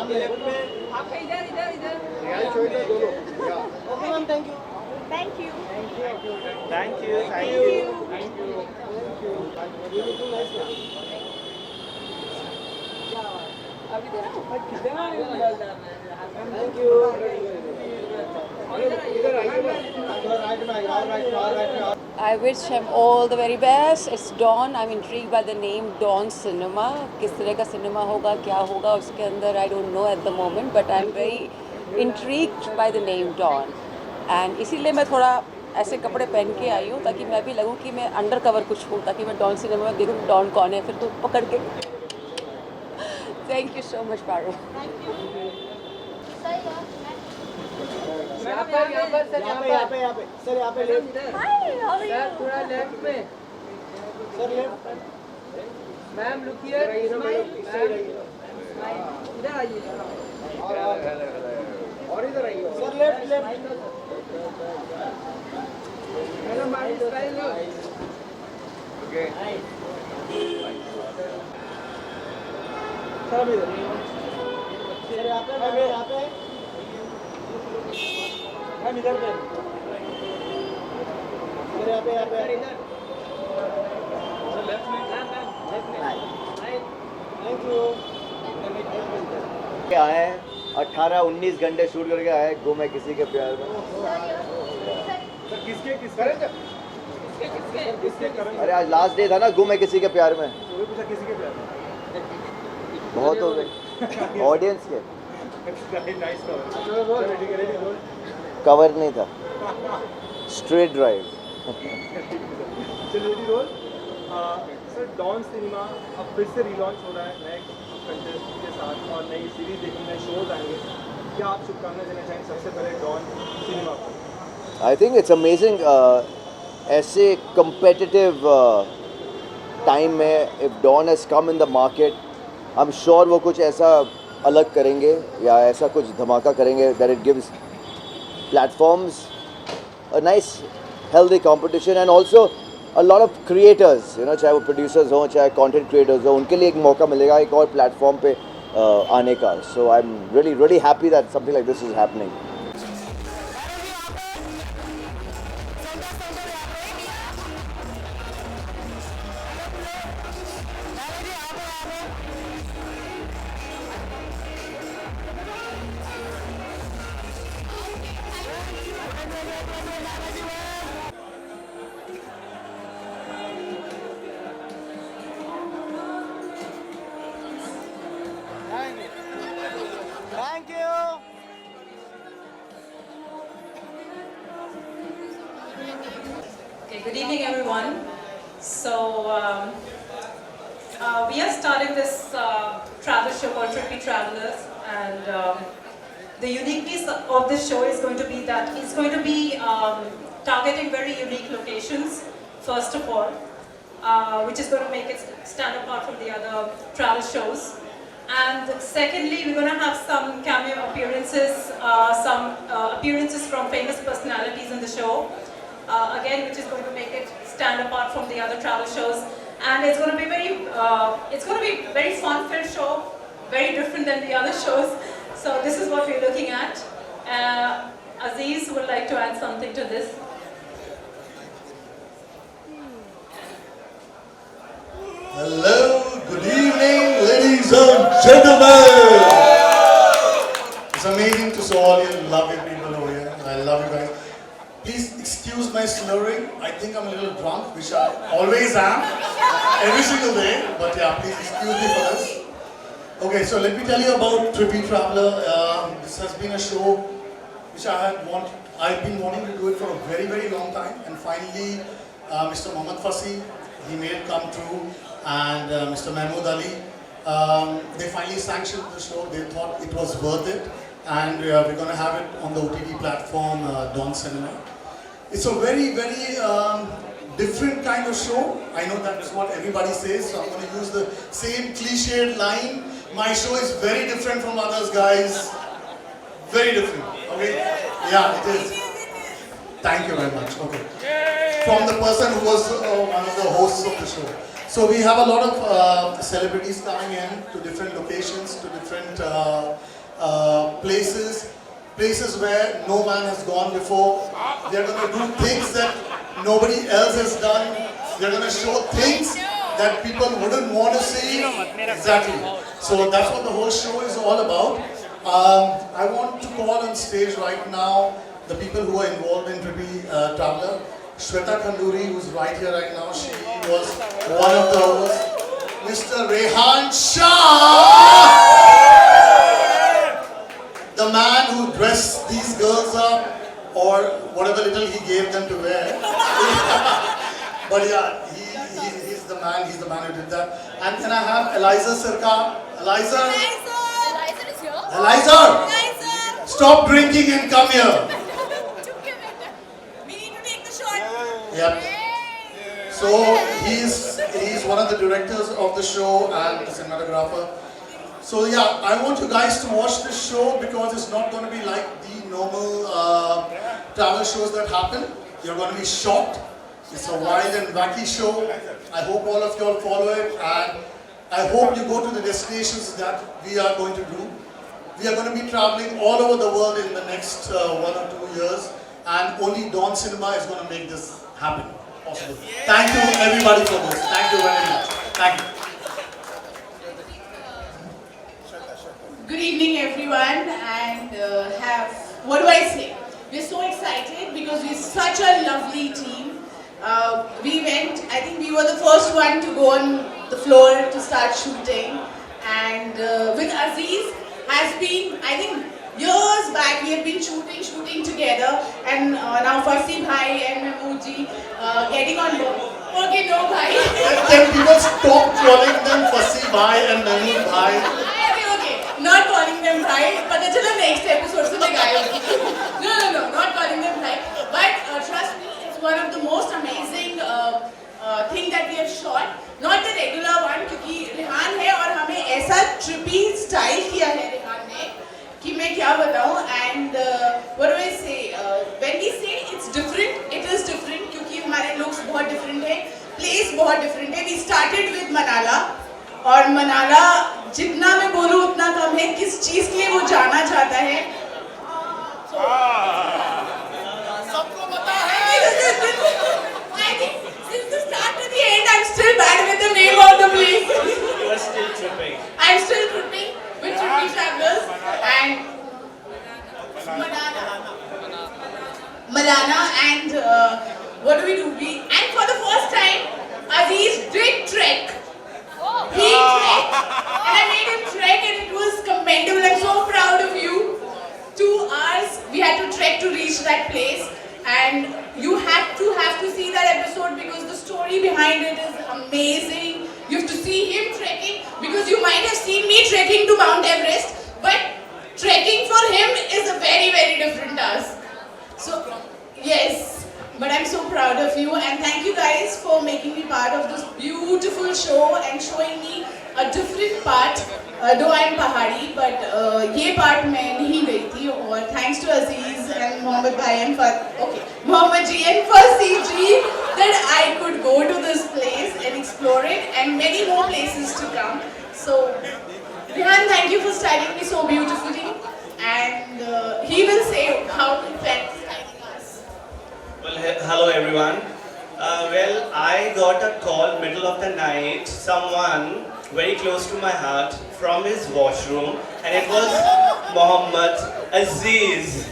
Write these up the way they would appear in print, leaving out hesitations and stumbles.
आप इधर इधर इधर Okay, ma'am, thank you. Thank you Thank you. You look nice, ma'am. अभी देखो कितना निकल रहा है Thank you. इधर आइए बस. थोड़ा right में आइए. All right. I wish him all the very best. It's Dawn. I'm intrigued by the name Dawn Cinema. किस तरह का सिनेमा होगा, क्या होगा उसके अंदर, I don't know at the moment, but I'm very intrigued by the name Dawn. And इसीलिए मैं थोड़ा ऐसे कपड़े पहन के आई हूँ ताकि मैं भी लगूँ कि मैं अंडर कवर कुछ हूँ, ताकि मैं डॉन सिनेमा में देखूँ डॉन कौन है, फिर तो पकड़ के. Thank you so much, Paru. यहाँ पर सर यहाँ पे. Sir, यहाँ पे left. Hi, how are you? Sir थोड़ा लेफ्ट में Sir, left. Ma'am look here इधर आइए और इधर आइए. Sir, left. Hello my style Sir, अभी इधर. Sir, यहाँ पे. मैम इधर पे. Sir, यहाँ पे. Left में. Thank you. आए हैं 18-19 घंटे शूट करके आए हैं, गुम है किसी के प्यार में. अरे आज लास्ट डे था ना, गुम है किसी के प्यार में. बहुत हो गए ऑडियंस के. कवर नहीं था, straight drive. Sir Don cinema अब फिर से रिलॉन्च हो रहा है नए कंटेंट के साथ और नई सीरीज देखने, नए शोज आएंगे. क्या आप शुभकामनाएं देना चाहेंगे सबसे पहले डॉन सिनेमा को? I think it's amazing. ऐसे competitive टाइम में if Dawn has come in the market, I am sure वो कुछ ऐसा अलग करेंगे या ऐसा कुछ धमाका करेंगे that it gives platforms a nice healthy competition and also a lot of creators, you know, चाहे वो producers हों, चाहे content creators हों, उनके लिए एक मौका मिलेगा एक और प्लेटफॉर्म पे आने का. So I'm really happy that something like this is happening. Thank you. Okay, good evening, everyone. So, we are starting this travel show called Trippy Travelers, and the uniqueness of this show is going to be that it's going to be targeting very unique locations, first of all, which is going to make it stand apart from the other travel shows. And secondly, we're going to have some cameo appearances, some appearances from famous personalities in the show. Again, which is going to make it stand apart from the other travel shows, and it's going to be very fun-filled show, very different than the other shows. So this is what we're looking at. Aziz would like to add something to this. Hello, good evening, ladies and gentlemen. It's amazing to see all you lovely people over here. I love you guys. Please excuse my slurring. I think I'm a little drunk, which I always am, every single day. But yeah, please excuse me for this. Okay, so let me tell you about Trippy Traveler. This has been a show which I've been wanting to do it for a very long time, and finally, Mr. Mohammad Fasi, he made it come true, and Mr. Mahmood Ali, they finally sanctioned the show. They thought it was worth it, and we're going to have it on the OTT platform, Dawn Cinema. It's a very different kind of show. I know that is what everybody says, so I'm going to use the same cliched line. My show is very different from others, guys. Very different. Okay? Yeah, it is. Thank you very much. Okay. From the person who was one of the hosts of the show. So we have a lot of celebrities coming in to different locations, to different places where no man has gone before. They're going to do things that nobody else has done. They're going to show things that people wouldn't want to see. Exactly. So that's what the whole show is all about. I want to call on stage right now the people who are involved in Trippy Traveler. Shweta Khanduri, who's right here right now, she was one of those. Mr. Rehan Shah, the man who dressed these girls up, or whatever little he gave them to wear. But yeah, he's the man who did that. And then I have Eliza Sarkar. Eliza is here. Eliza, stop drinking and come here. We need to take the shot. Yep. So he's one of the directors of the show and the cinematographer. So yeah, I want you guys to watch this show because it's not going to be like the normal travel shows that happen. You're going to be shocked. It's a wild and wacky show. I hope all of you all follow it, and I hope you go to the destinations that we are going to do. We are going to be traveling all over the world in the next 1 or 2 years, and only Dawn Cinema is going to make this happen possible. Thank you everybody for this. Thank you very much. Thank you. Good evening, everyone, and what do I say? We're so excited because we're such a lovely team. We went, I think we were the first one to go on the floor to start shooting, and with Aziz has been, I think, years back we have been shooting together, and now Fasi Bhai and Mahmood getting on board. Okay, no Bhai. Can people stop calling them Fasi Bhai and Mahmood Bhai? Okay, not calling them Bhai, but the next episode se No, not calling them Bhai. But trust me, it's one of the most amazing thing that we have shot. Not the regular one, क्योंकि रेहान है और हमें ऐसा trippy style किया है रेहान ने कि मैं क्या बताऊँ. And what do I say? When we say it's different, it is different क्योंकि हमारे looks बहुत different है, place बहुत different है. We started with Manala, और मनाला जितना मैं बोलूँ उतना कम है. किस चीज़ के लिए वो जाना चाहता है सबको पता है. I think since the start to the end, I'm still bad with the name of the place. You are still tripping. I'm still tripping with Trippy Travelers and Malana, and what do? And for the first time, Aziz did trek. He trekked, and I made him trek, and it was commendable. I'm so proud of you. 2 hours we had to trek to reach that place, and you have to see that episode because the story behind it is amazing. You have to see him trekking because you might have seen me trekking to Mount Everest, but trekking for him is a very, very different task. So yes, but I'm so proud of you, and thank you guys for making me part of this beautiful show and showing me a different part. Though I'm Pahari, but ये part मैं नहीं गई थी, और thanks to Aziz and Mohammed Bhai and Mohammed Ji and Fasi Ji that I could go to this place and explore it, and many more places to come. So Rehan, thank you for styling me so beautifully, and he will say how he felt styling us. Well, hello everyone. Well, I got a call middle of the night, someone very close to my heart from his washroom, and it was Mohammed Aziz.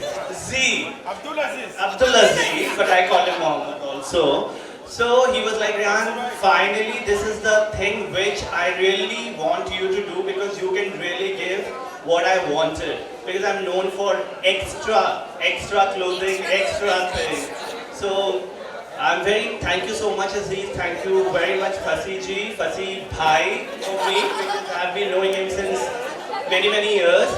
Abdul Aziz, but I call him Mohammed also. So he was like, Rehan, finally this is the thing which I really want you to do because you can really give what I wanted. Because I'm known for extra clothing, extra things. So thank you so much Aziz, thank you very much Fasi Ji, Fasi Bhai for me because I've been knowing him since many years.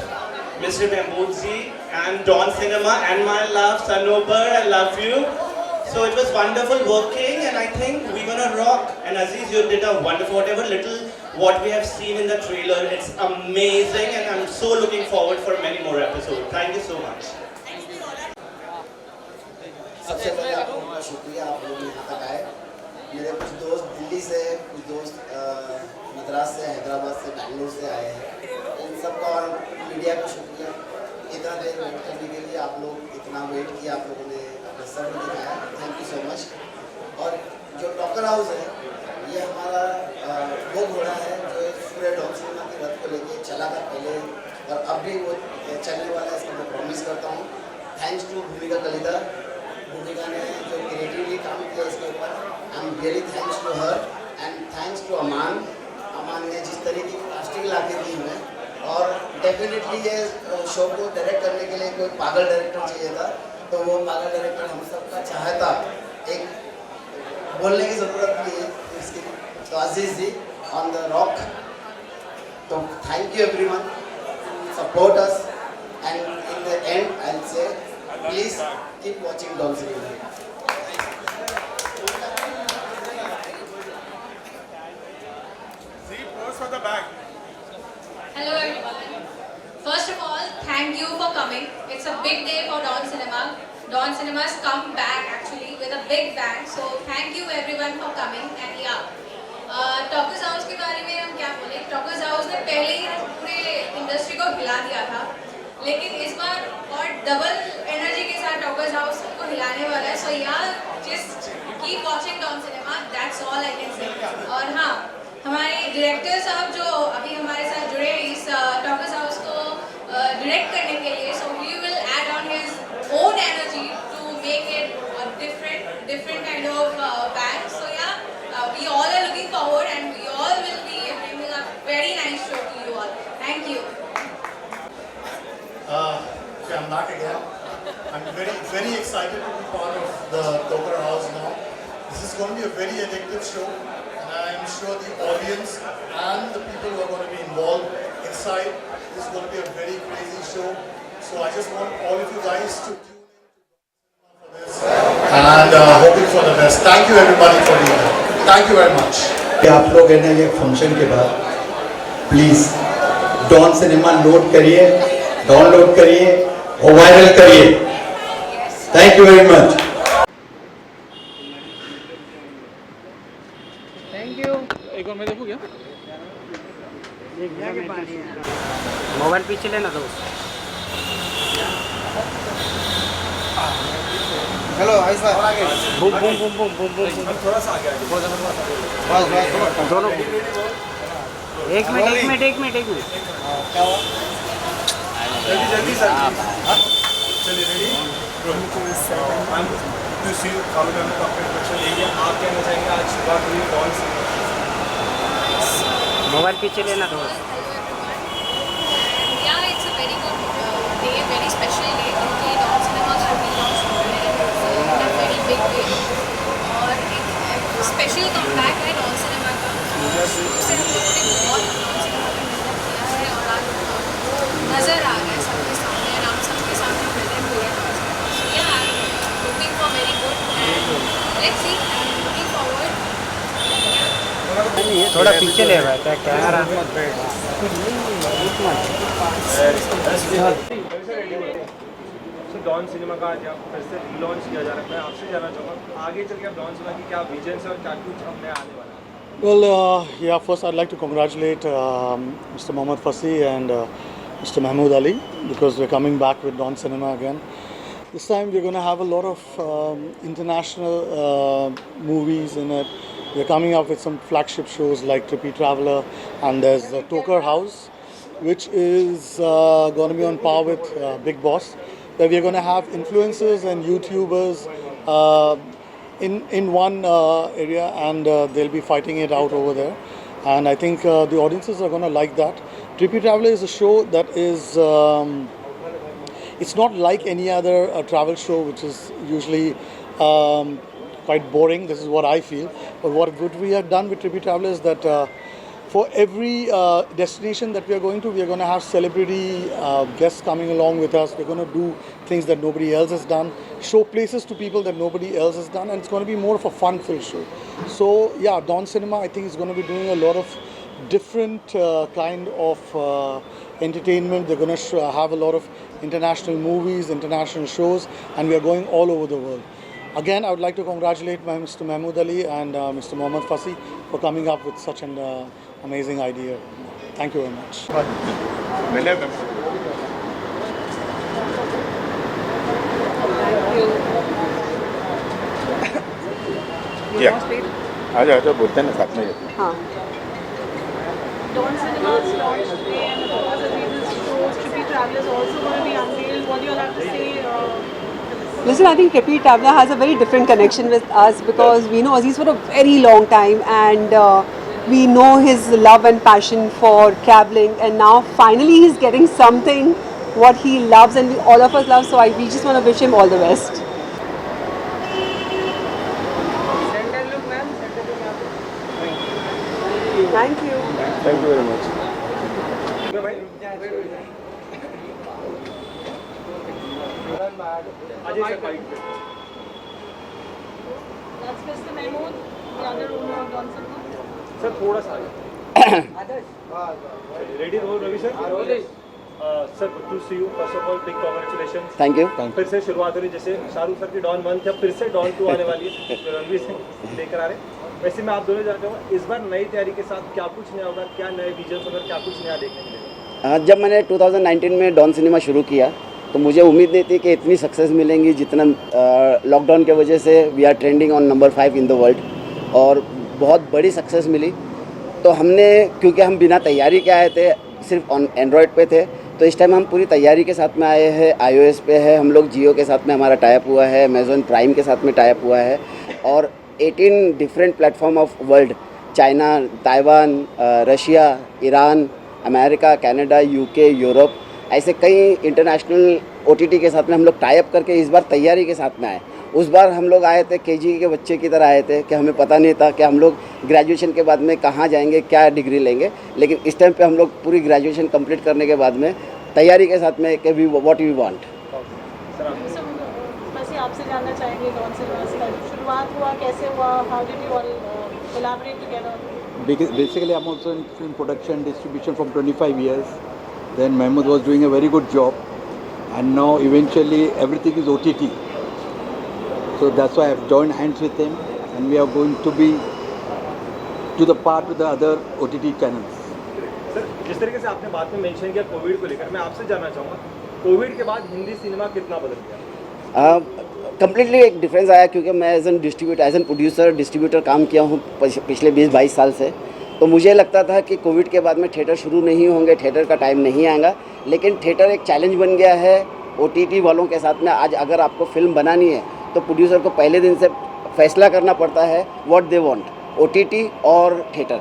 Mr. Mahmood Ji and Dawn Cinema and my love Sanobar, I love you. So it was wonderful working, and I think we're gonna rock. And Aziz, you did a wonderful, whatever little what we have seen in the trailer, it's amazing, and I'm so looking forward for many more episodes. Thank you so much. सबसे पहले आपको बहुत शुक्रिया, आप लोग यहाँ तक आए. मेरे कुछ दोस्त दिल्ली से, कुछ दोस्त मद्रास से, हैदराबाद से, बेंगलुरु से आए हैं. इन सबका और मीडिया को शुक्रिया. इतना देर वेट करने के लिए, आप लोग इतना वेट किया, आप लोगों ने अपना सब्र दिखाया, थैंक यू सो मच। और जो टॉकर हाउस है, ये हमारा वो घोड़ा है जो पूरे डॉन सिनेमा की रथ को लेके चला था पहले, और अब भी वो चलने वाला है, इसका मैं प्रॉमिस करता हूँ। थैंक्स टू भूमिका कलिता, भूमिका ने जो क्रिएटिवली काम किया इसके ऊपर, I am really thanks to her, and thanks to Aman ने जिस तरीके की कास्टिंग ला के दी हमें। और डेफिनेटली ये शो को डायरेक्ट करने के लिए कोई पागल डायरेक्टर चाहिए था, तो वो पागल डायरेक्टर हम सबका चाहता, एक बोलने की ज़रूरत नहीं है इसकी, तो Aziz ji on the rock. तो thank you everyone, support us, and in the end I will say please keep watching Dawn Cinema. Hello everyone. First of all, thank you for coming. It's a big day for Dawn Cinema. Dawn Cinemas come back actually with a big bang. So thank you everyone for coming. And yeah, talkers house के बारे में हम क्या बोले, talkers house ने पहले ही पूरे industry को हिला दिया था, लेकिन इस बार और डबल एनर्जी के साथ टॉकर्स हाउस को हिलाने वाला है। सो यार just keep watching Dawn Cinema, that's all I can say. और हाँ, हमारे डायरेक्टर साहब जो अभी हमारे साथ जुड़े हैं इस टॉकर्स हाउस को डायरेक्ट करने के लिए, so he will add on his own energy to make it different kind of bang. So yeah, we all are looking forward and we all will be bringing a very nice show to you all. Thank you. Okay, I'm back again. I'm very excited to be part of the Toker House now. This is going to be a very addictive show, and I'm sure the audience and the people who are going to be involved inside, this is going to be a very crazy show. So I just want all of you guys to tune in for this, and hoping for the best. Thank you everybody for being here. Thank you very much. आप लोग है ना ये function के बाद please don cinema note करिए, download करिए और वायरल करिए। Thank you very much. एक और मैं देखूँ क्या? मोबाइल पीछे लेना दोस्त। हेलो आइस भाई, boom boom boom boom boom boom थोड़ा सा आगे बस दोनों। एक मिनट क्या हुआ? जल्दी सर। चलिए ready. Ma'am to see follow ma'am का क्वेश्चन लेंगे। आप कहना चाहेंगे आज शुरुआत हुई डॉन सिनेमा? मोबाइल पीछे लेना दोस्त। Yeah, it's a very good day, very special day क्योंकि डॉन सिनेमा का relaunch हो रहा है in a very big way और एक स्पेशल कमबैक है डॉन सिनेमा का। उससे हम लोगों ने बहुत डॉन सिनेमा पे मेहनत किया है और आज नज़र आ रहा है सबके सामने और हम सबके सामने प्रेजेंट हो रहा है Dawn Cinema. So yeah, I'm looking for very good and let's see, I'm looking forward. थोड़ा पीछे ले रहा है कैमरा। सो डॉन सिनेमा का आज फिर से रिलॉन्च किया जा रहा है। आपसे जानना चाहूँगा आगे चल के आप डॉन सिनेमा की क्या विजन है और क्या कुछ हमने आने वाला है? Well, yeah, first I'd like to congratulate Mr. Mohammad Fasi and Mr. Mahmood Ali because we're coming back with Dawn Cinema again. This time we're going to have a lot of international movies in it. We're coming up with some flagship shows like Trippy Traveler, and there's the Toker House, which is going to be on par with Big Boss, where we're going to have influencers and YouTubers in one area, and they'll be fighting it out over there. And I think the audiences are going to like that. Trippy Traveler is a show that is, it's not like any other travel show, which is usually quite boring. This is what I feel. But what we have done with Trippy Traveler is that for every destination that we are going to, we are going to have celebrity guests coming along with us. We're going to do things that nobody else has done, show places to people that nobody else has done, and it's going to be more of a fun-filled show. So yeah, Dawn Cinema I think is going to be doing a lot of different kind of entertainment. They're going to have a lot of international movies, international shows, and we are going all over the world. Again, I would like to congratulate Mr. Mahmood Ali and Mr. Mohammad Fasi for coming up with such an amazing idea. Thank you very much. क्या आ जाओ बोलते हैं ना साथ में हाँ. Dawn Cinemas launched today and Thomas Aziz's shows Trippy Travelers also going to be unveiled. What do you all have to say? Listen, I think Trippy Traveler has a very different connection with us because we know Aziz for a very long time and we know his love and passion for traveling, and now finally he's getting something what he loves and all of us love, so we just want to wish him all the best. Center look, ma'am. Center look, ma'am. Thank you. Thank you very much Ajay sir fight पे That's Mr. Mahmood, the other owner of Dawn Cinema. Sir थोड़ा सा ready roll Ravi sir sir good to see you first of all big congratulations thank you. फिर से शुरुआत हो रही जैसे Shahrukh sir की डॉन 1 थी अब फिर से डॉन 2 आने वाली है जो रणवीर सिंह लेकर आ रहे हैं. वैसे मैं आप दोनों जानता हूँ इस बार नई तैयारी के साथ क्या कुछ नया होगा, क्या नए विजन होगा, क्या कुछ नया देखने मिलेगा? जब मैंने 2019 में डॉन सिनेमा शुरू किया तो मुझे उम्मीद नहीं थी कि इतनी सक्सेस मिलेंगी जितना लॉकडाउन के वजह से we are trending on number 5 in the world और बहुत बड़ी सक्सेस मिली. तो हमने क्योंकि हम बिना तैयारी के आए थे, सिर्फ ऑन एंड्रॉयड पे थे, तो इस टाइम हम पूरी तैयारी के साथ में आए हैं. iOS पे है, हम लोग जियो के साथ में हमारा टाइप हुआ है, अमेज़ॉन प्राइम के साथ में टाइप हुआ है और 18 different platform of world, China, Taiwan, Russia, Iran, America, Canada, UK, Europe, ऐसे कई इंटरनेशनल OTT के साथ में हम लोग टाइप करके इस बार तैयारी के साथ में आए. उस बार हम लोग आए थे KG के बच्चे की तरह आए थे कि हमें पता नहीं था कि हम लोग ग्रेजुएशन के बाद में कहाँ जाएंगे, क्या डिग्री लेंगे, लेकिन इस टाइम पे हम लोग पूरी ग्रेजुएशन कंप्लीट करने के बाद में तैयारी के साथ में कि वी व्हाट वी वांट. वैसे आपसे जानना चाहेंगे डॉन सिनेमास का शुरुआत हुआ, कैसे हुआ, how did you all collaborate together? Basically, I'm also in film production distribution from 25 years. Then Mahmood was doing a very good job, and now eventually everything is OTT. So that's why I've joined hands with him, and we are going to be to the part with the other OTT channels. Sir जिस तरीके से आपने बात में mention किया Covid को लेकर, मैं आपसे जानना चाहूँगा कोविड के बाद हिंदी सिनेमा कितना बदल गया? कम्प्लीटली एक डिफरेंस आया क्योंकि मैं एज एन प्रोड्यूसर डिस्ट्रीब्यूटर काम किया हूँ पिछले 20-22 साल से. तो मुझे लगता था कि कोविड के बाद में थिएटर शुरू नहीं होंगे, थिएटर का टाइम नहीं आएगा, लेकिन थिएटर एक चैलेंज बन गया है OTT वालों के साथ में. आज अगर आपको फिल्म बनानी है तो प्रोड्यूसर को पहले दिन से फैसला करना पड़ता है व्हाट दे वांट, OTT और थिएटर,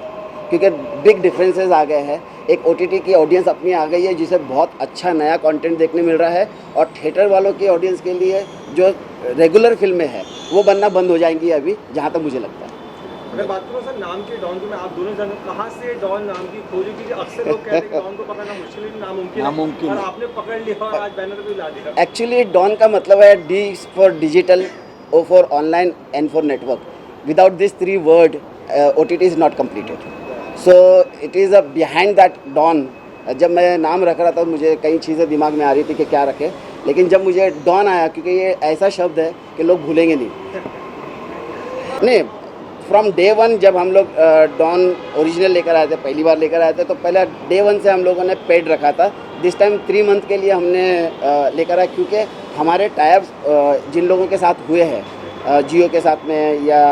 क्योंकि बिग डिफरेंसेस आ गए हैं. एक OTT की ऑडियंस अपनी आ गई है जिसे बहुत अच्छा नया कंटेंट देखने मिल रहा है, और थिएटर वालों की ऑडियंस के लिए जो रेगुलर फिल्में हैं वो बनना बंद हो जाएंगी अभी, जहाँ तक मुझे लगता है. अगर बात करूँ सर नाम की डॉन, तो मैं आप दोनों जानते कहाँ से डॉन नाम की खोजी की? अक्सर लोग कहते हैं कि डॉन को पकड़ना मुश्किल है, नामुमकिन है, और आपने पकड़ लिया और आज बैनर भी ला दिया. एक्चुअली डॉन का मतलब है D for digital, O for online, N for network. Without this 3 word OTT is not completed. So it is a behind that Dawn. जब मैं नाम रख रहा था मुझे कई चीज़ें दिमाग में आ रही थी कि क्या रखें, लेकिन जब मुझे डॉन आया, क्योंकि ये ऐसा शब्द है कि लोग भूलेंगे नहीं. फ्रॉम डे 1 जब हम लोग डॉन ओरिजिनल लेकर आए थे, पहली बार लेकर आए थे, तो पहले डे 1 से हम लोगों ने पेड रखा था. दिस टाइम 3 मंथ के लिए हमने लेकर आए, क्योंकि हमारे टाइप जिन लोगों के साथ हुए हैं, जियो के साथ में या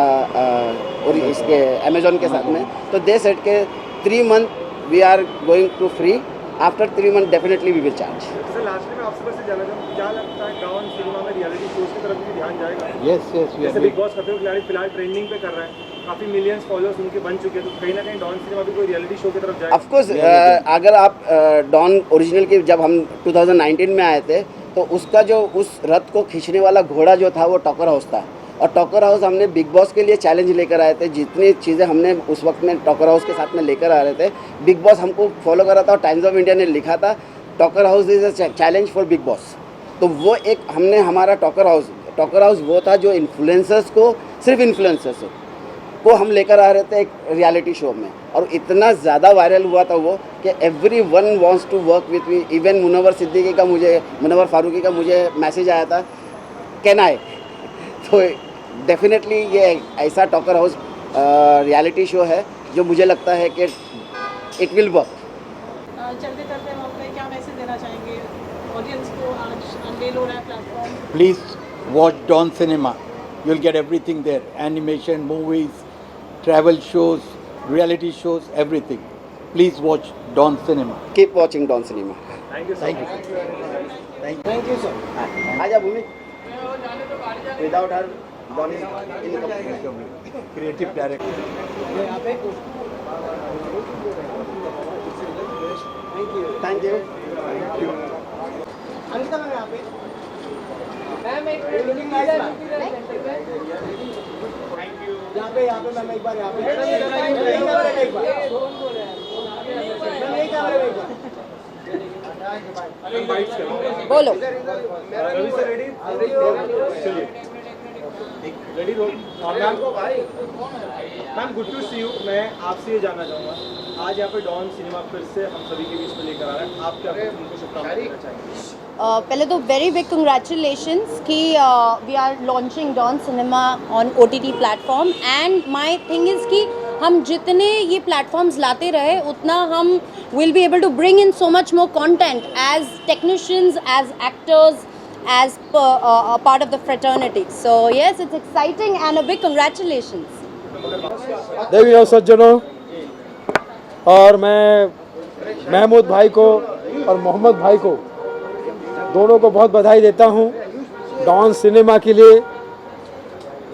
और इसके अमेज़ॉन के साथ में, तो दे सेट के 3 month we are going to free. After 3 month definitely we will charge. Sir last में आपसे बस जानना चाहूँ, क्या लगता है डॉन सिनेमा में रियलिटी शोज की तरफ भी ध्यान जाएगा? Yes, we जैसे are. बिग बॉस खतरों के खिलाड़ी फिलहाल ट्रेंडिंग पे कर रहा है, काफ़ी मिलियंस फॉलोअर्स उनके बन चुके हैं, तो कहीं ना कहीं डॉन सिनेमा भी कोई रियलिटी शो की तरफ जाएगा? ऑफ कोर्स अगर आप डॉन ओरिजिनल की जब हम 2019 में आए थे तो उसका जो उस रथ को खींचने वाला घोड़ा जो था वो टॉकर हाउस था, और टॉकर हाउस हमने बिग बॉस के लिए चैलेंज लेकर आए थे. जितनी चीज़ें हमने उस वक्त में टॉकर हाउस के साथ में लेकर आ रहे थे, बिग बॉस हमको फॉलो कर रहा था, और टाइम्स ऑफ इंडिया ने लिखा था talker house is a challenge for big boss. तो वो एक हमने हमारा टॉकर हाउस वो था जो इन्फ्लुएंसर्स को, सिर्फ इन्फ्लुएंसर्स को हम लेकर आ रहे थे एक रियलिटी शो में, और इतना ज़्यादा वायरल हुआ था वो कि everyone wants to work with me. Even Munawar Faruqui का मुझे मैसेज आया था कैन आई. तो डेफिनेटली ये ऐसा टॉकर हाउस रियलिटी शो है जो मुझे लगता है कि इट विल वर्क. चलते चलते हम अपने क्या मैसेज देना चाहेंगे ऑडियंस को आज अनवेल हो रहा है platform? Please watch Dawn Cinema. You'll get everything there. Animation, movies, travel shows, reality shows, everything. Please watch Dawn Cinema. Keep watching Dawn Cinema. Thank you Thank you. Thank you sir. आजा Bhumi. Without her Dawn is incomplete. Creative director. Thank you. Anita ma'am यहाँ पे। Ma'am एक looking nice ma'am. यहाँ पे ma'am एक बार यहाँ पे। एक बार। एक कैमरे में एक बार। बोलो। Ravi sir ready? चलिए ready roll. Ma'am good to see you. मैं आपसे ये जानना चाहूँगा, आज यहाँ पे डॉन सिनेमा फिर से हम सभी के बीच में लेकर आ रहे हैं, आप क्या उनको शुभकामनाएं देना चाहेंगे? पहले तो वेरी बिग कंग्रेचुलेशंस कि we are launching Dawn Cinema on OTT platform and my thing is कि हम जितने ये प्लेटफॉर्म्स लाते रहे उतना हम will be able to bring in so much more content as technicians, as actors, as part of the fraternity. So yes, it's exciting and a big congratulations. देवियों सज्जनों, और मैं महमूद भाई को और मोहम्मद भाई को दोनों को बहुत बधाई देता हूँ डॉन सिनेमा के लिए।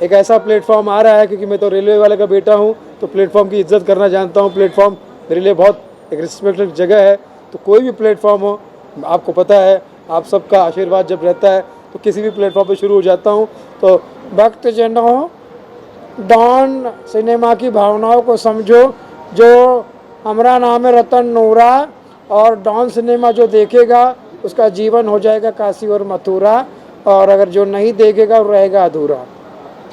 एक ऐसा प्लेटफॉर्म आ रहा है, क्योंकि मैं तो रेलवे वाले का बेटा हूँ, तो प्लेटफॉर्म की इज्जत करना जानता हूँ। प्लेटफॉर्म मेरे लिए बहुत एक रिस्पेक्टेड जगह है। तो कोई भी प्लेटफॉर्म हो, आपको पता है, आप सबका आशीर्वाद जब रहता है तो किसी भी प्लेटफॉर्म पे शुरू हो जाता हूँ। तो भक्तजनों, डॉन सिनेमा की भावनाओं को समझो। जो हमारा नाम है रतन नूरा, और डॉन सिनेमा जो देखेगा उसका जीवन हो जाएगा काशी और मथुरा, और अगर जो नहीं देखेगा वो रहेगा अधूरा।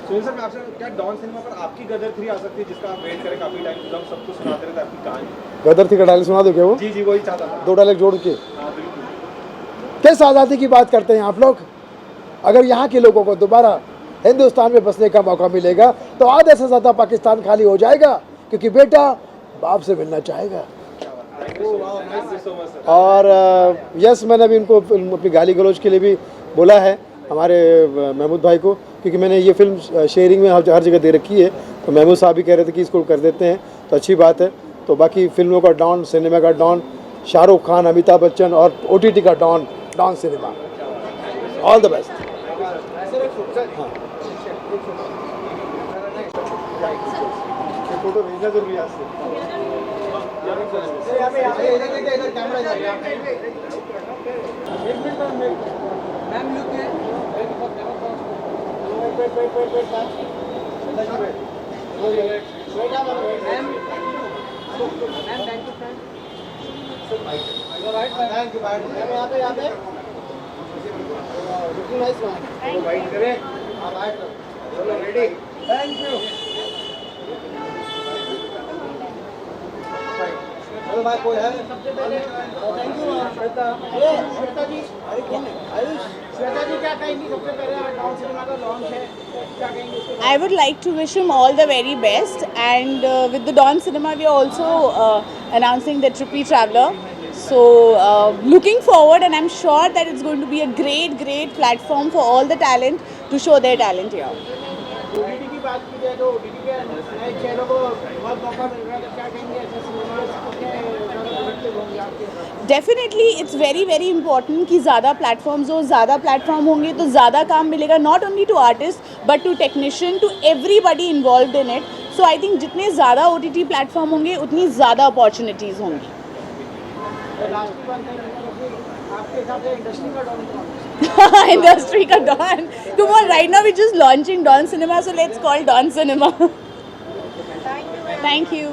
सुनील सर, मैं आपसे क्या डॉन सिनेमा पर आपकी गदर 3 आ सकती है, जिसका आप वेट करें काफी टाइम, जो हम सबको सुनाते रहते हैं आपकी कहानी? गदर थी का डायलॉग सुना दो क्या वो? जी जी वही चाहता था। 2 डायलॉग जोड़ के। हाँ बिल्कुल। किस आज़ादी की बात करते हैं आप लोग? अगर यहाँ के लोगों को दोबारा हिंदुस्तान में बसने का मौका मिलेगा तो आधे से ज़्यादा पाकिस्तान खाली हो जाएगा, क्योंकि बेटा बाप से मिलना चाहेगा। और यस, मैंने अभी उनको अपनी गाली गलौज के लिए भी बोला है, हमारे महमूद भाई को, क्योंकि मैंने ये फिल्म शेयरिंग में हर जगह दे रखी है। तो महमूद साहब भी कह रहे थे कि इसको कर देते हैं, तो अच्छी बात है। तो बाकी फिल्मों का डॉन, सिनेमा का डॉन, शाहरुख खान, अमिताभ बच्चन, और OTT का Dawn, Dawn Cinema. All the best. Photo भेजना जरूरी है। Thank you. भाई कोई है? सबसे पहले थैंक यू श्वेता। श्वेता जी, आयुष, श्वेता जी क्या कहेंगी? सबसे पहले डॉन सिनेमा का लॉन्च है, क्या कहेंगे उसके बारे में? I would like to wish him all the very best, and with the Dawn Cinema we are also announcing the Trippy Traveler. So looking forward, and I'm sure that it's going to be a great platform for all the talent to show their talent here. OTT की बात की जाए तो OTT के नए चेहरों को बहुत मौका मिल रहा है, तो क्या कहेंगे ऐसे cinema definitely it's very important कि ज़्यादा प्लेटफॉर्म्स हो, ज़्यादा प्लेटफॉर्म होंगे तो ज़्यादा काम मिलेगा, not only to artist but to technician, to everybody involve in it. So I think जितने ज़्यादा OTT प्लेटफॉर्म होंगे उतनी ज़्यादा अपॉर्चुनिटीज़ होंगी। आपके हिसाब से इंडस्ट्री का डॉन? इंडस्ट्री का don, come on, right now we're just launching Dawn Cinema, so let's call Dawn Cinema. Thank you.